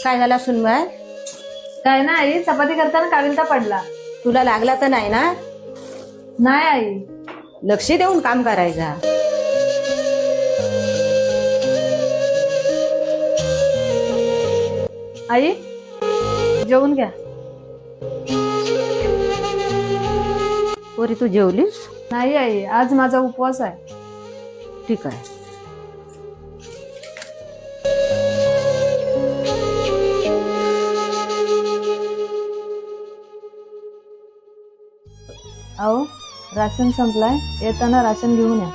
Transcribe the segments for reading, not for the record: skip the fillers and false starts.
काय झाला सुनबाई? काय ना आई, चपाती करताना काविलता पडला. तुला लागला तर नाही ना? नाही आई. लक्ष देऊन काम करायचा. आई जेवून घ्या. पोरी तू जेवलीस? नाही आई, आज माझा उपवास आहे. ठीक आहे. अहो, राशन संपलाय, येताना राशन घेऊन या.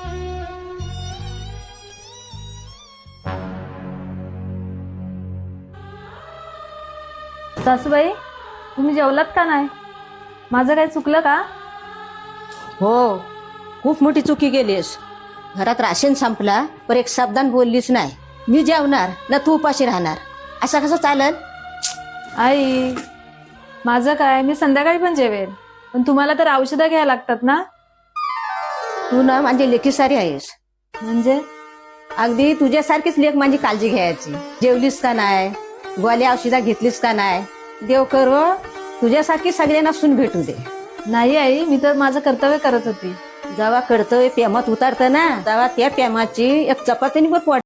सासूबाई, तुम्ही जेवलात का नाही? माझं काही चुकलं का? हो, खूप मोठी चुकी केलीस. घरात राशन संपला पर एक शब्दान बोललीस नाही. मी जेवणार ना तू उपाशी राहणार, असं कसं चालेल? आई, माझं काय, मी संध्याकाळी पण जेवेल, पण तुम्हाला तर औषधं घ्यायला लागतात ना. तू ना माझी लेकी सारी आहेस. म्हणजे अगदी तुझ्यासारखीच लेख माझी काळजी घ्यायची. जेवलीस का नाही, गोळ्या औषधा घेतलीस का नाही, देव करो तुझ्यासारखी सगळ्यांना सून भेटू दे. नाही आई, मी तर माझं कर्तव्य करत होती. जेव्हा कर्तव्य प्रेमात उतारतं ना, तेव्हा त्या प्रेमाची एक चपातीने पण